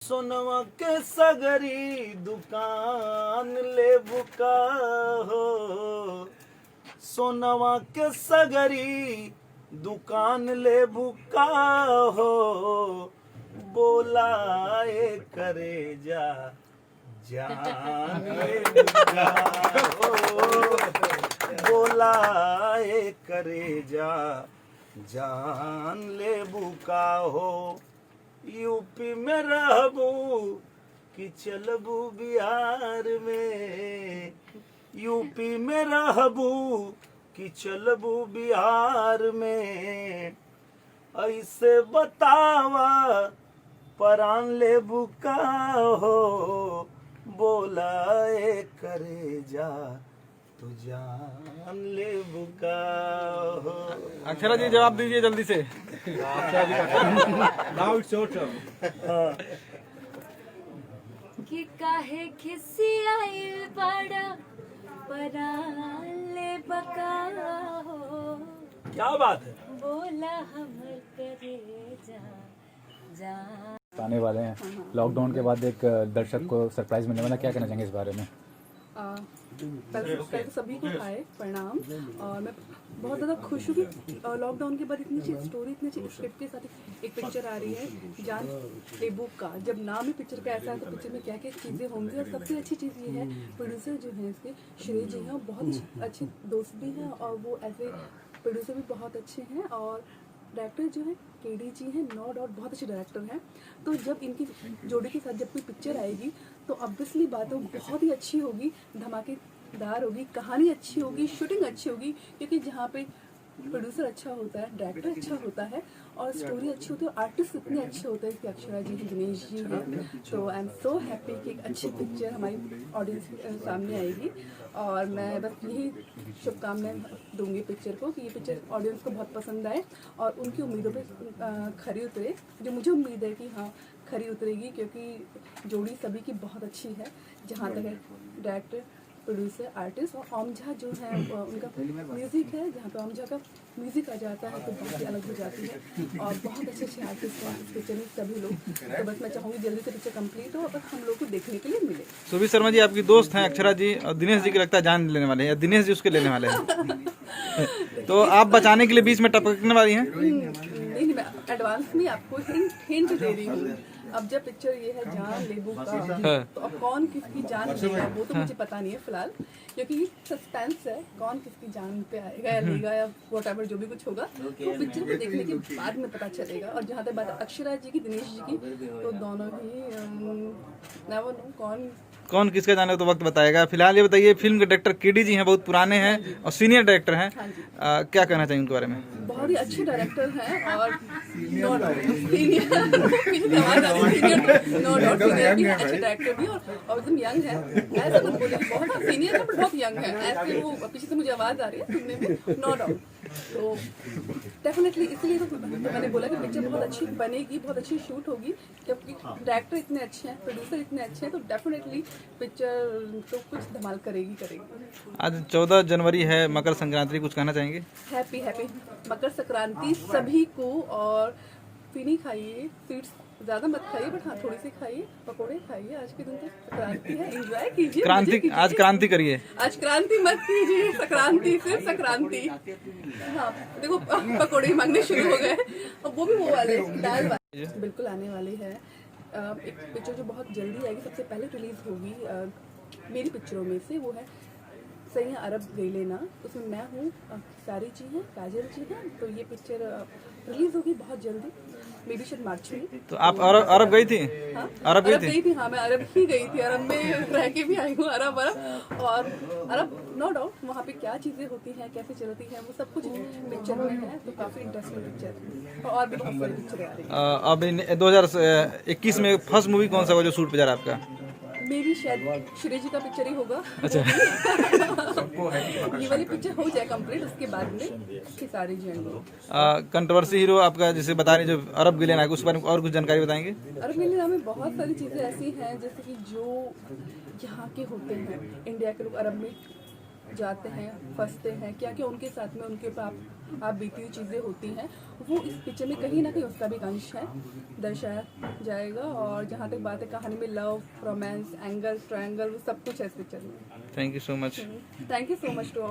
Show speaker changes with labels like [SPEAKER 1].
[SPEAKER 1] सोनवा के सगरी दुकान ले बुका हो, सोनवा के सगरी दुकान ले बुका हो, बोलाए करे जा जान ले बुका हो, बोलाए करे जा जान ले बुका हो। यूपी में रहबू कि चलबू बिहार में, यूपी में रहबू कि चलबू बिहार में, ऐसे बतावा परान ले बुका हो, बोलाए करे जा तू जान ले बुका हो।
[SPEAKER 2] अक्षरा जी जवाब दीजिए जल्दी से।
[SPEAKER 3] Now it's your turn.
[SPEAKER 4] कि काहे खिसियाइल बड़ा पराले बका हो,
[SPEAKER 1] क्या बात है।
[SPEAKER 4] बोला हमर करे जा जा।
[SPEAKER 5] आने वाले हैं लॉकडाउन के बाद एक दर्शक को सरप्राइज मिलने वाला, क्या कहना चाहेंगे इस बारे में?
[SPEAKER 6] पहले तो सभी को हाय प्रणाम। और मैं बहुत ज़्यादा खुश हूँ कि लॉकडाउन के बाद इतनी अच्छी स्टोरी, इतनी अच्छी स्क्रिप्ट के साथ एक पिक्चर आ रही है जान लेबुक का। जब नाम ही पिक्चर का ऐसा है तो पिक्चर में क्या क्या चीज़ें होंगी। और सबसे अच्छी चीज़ ये है प्रोड्यूसर जो है इसके श्रेय जी हैं, वो बहुत अच्छे दोस्त भी हैं और वो ऐसे प्रोड्यूसर भी बहुत अच्छे हैं। और डायरेक्टर जो है केडी जी हैं, नो डाउट बहुत अच्छे डायरेक्टर हैं। तो जब इनकी जोड़ी के साथ जब कोई पिक्चर आएगी तो ऑब्वियसली बात है बहुत ही अच्छी होगी, धमाकेदार होगी, कहानी अच्छी होगी, शूटिंग अच्छी होगी। क्योंकि जहाँ पे प्रोड्यूसर अच्छा होता है, डायरेक्टर अच्छा होता है और स्टोरी अच्छी होती है, आर्टिस्ट इतने अच्छे होते हैं कि अक्षरा जी, दिनेश जी हैं। तो आई एम सो हैप्पी कि एक अच्छी पिक्चर हमारी ऑडियंस के सामने आएगी। और मैं बस यही शुभकामनाएं दूंगी पिक्चर को कि ये पिक्चर ऑडियंस को बहुत पसंद आए और उनकी उम्मीदों पे खरी उतरे, जो मुझे उम्मीद है कि हाँ खरी उतरेगी। क्योंकि जोड़ी सभी की बहुत अच्छी है, जहाँ तक है डायरेक्टर, प्रोड्यूसर, आर्टिस्ट। और ओमझा जो है उनका म्यूज़िक है, जहाँ पे ओमझा का म्यूज़िक आ जाता है तो बहुत ही अलग हो जाती है। और बहुत अच्छे अच्छे आर्टिस्ट हैं इस पिक्चर में सभी लोग। तो बस मैं चाहूँगी जल्दी से पिक्चर कंप्लीट हो और बस हम लोग को देखने के लिए मिले।
[SPEAKER 2] सुबीर शर्मा जी आपकी दोस्त हैं अक्षरा जी, और दिनेश जी की लगता है जान लेने वाले हैं, या दिनेश जी उसके लेने वाले हैं। तो आप बचाने के लिए बीच में टपकने वाली हैं?
[SPEAKER 6] नहीं, मैं एडवांस में आपको हिंट दे रही हूँ। अब जब पिक्चर ये है जान लेबू का, तो अब कौन किसकी जान लेगा वो तो मुझे पता नहीं है फिलहाल, क्योंकि सस्पेंस है कौन किसकी जान पे आएगा या लेगा या व्हाटएवर जो भी कुछ होगा तो पिक्चर को देखने के बाद में पता चलेगा। और जहाँ तक बात अक्षरा जी की, दिनेश जी की, तो दोनों ही नेवर नो
[SPEAKER 2] कौन किसका जाने तो वक्त बताएगा। फिलहाल ये बताइए, फिल्म के डायरेक्टर केडी जी हैं, बहुत पुराने हैं और सीनियर डायरेक्टर हैं, क्या कहना चाहिए उनके बारे में?
[SPEAKER 6] बहुत ही अच्छे डायरेक्टर हैं और नो डाउट सीनियर भी अच्छे डायरेक्टर भी और एकदम यंग है। ऐसा मत बोलिए बहुत सीनियर है पर बहुत यंग है, ऐसे वो पीछे से मुझे आवाज़ आ रही है सुनने में, नो डाउट। तो डेफिनेटली इसलिए तो मैंने बोला कि पिक्चर बहुत अच्छी बनेगी, बहुत अच्छी शूट होगी। क्योंकि डायरेक्टर इतने अच्छे हैं, प्रोड्यूसर इतने अच्छे हैं, तो डेफिनेटली पिक्चर तो कुछ धमाल करेगी।
[SPEAKER 2] आज 14 जनवरी है, मकर संक्रांति, कुछ कहना चाहेंगे?
[SPEAKER 6] हैप्पी मकर संक्रांति सभी को। और पीनी खाइए, स्वीट्स ज़्यादा मत खाइए बट हाँ थोड़ी सी खाइए, पकोड़े खाइए। आज के दिन तो संक्रांति है, एंजॉय कीजिए,
[SPEAKER 2] क्रांति, आज क्रांति करिए,
[SPEAKER 6] आज क्रांति मत कीजिए, संक्रांति सिर्फ संक्रांति। हाँ देखो पकोड़े मांगने शुरू हो गए, और वो भी वो वाले दाल वाले बिल्कुल आने वाले हैं। एक पिक्चर जो बहुत जल्दी आएगी, सबसे पहले रिलीज होगी मेरी पिक्चरों में से, वो है सही अरब गई लेना। उसमें मैं हूँ, सारी जी हैं, काजल जी हैं। तो ये पिक्चर रिलीज होगी बहुत जल्दी, मे बी शायद मार्च में।
[SPEAKER 2] तो आप अरब गई थी?
[SPEAKER 6] हाँ?
[SPEAKER 2] अरब गई थी?
[SPEAKER 6] हाँ मैं अरब ही गई थी, अरब में रह के भी आई हूँ। अरब और अरब नो डाउट वहाँ पे क्या चीज़ें होती हैं, कैसे चलती हैं, वो सब कुछ पिक्चर में है। तो काफ़ी इंटरेस्टिंग पिक्चर है और भी बहुत सारी पिक्चर आ रही है।
[SPEAKER 2] अब 2021 में फर्स्ट मूवी कौन सा होगा जो शूट पे जा रहा है आपका?
[SPEAKER 6] मेरी शायद श्री जी का पिक्चर ही होगा।
[SPEAKER 2] अच्छा।
[SPEAKER 6] ये वाली पिक्चर हो जाए कंप्लीट, उसके बाद में सारी जाएंगे।
[SPEAKER 2] कंट्रोवर्सी हीरो आपका जैसे बता रहे जो अरब गिलेन है, उस बारे में और कुछ जानकारी बताएंगे?
[SPEAKER 6] अरब गिलेन में बहुत सारी चीज़ें ऐसी हैं जैसे कि जो यहाँ के होते हैं, इंडिया के लोग अरब में जाते हैं, फंसते हैं, क्या क्या उनके साथ में उनके ऊपर आप आप बीती हुई चीज़ें होती हैं, वो इस पिक्चर में कहीं ना कहीं उसका भी एक अंश है, दर्शाया जाएगा। और जहाँ तक बात है कहानी में लव, रोमांस, एंगल, ट्रायंगल, वो सब कुछ है इस पिक्चर में।
[SPEAKER 2] Thank you so much.
[SPEAKER 6] Thank you so much to all.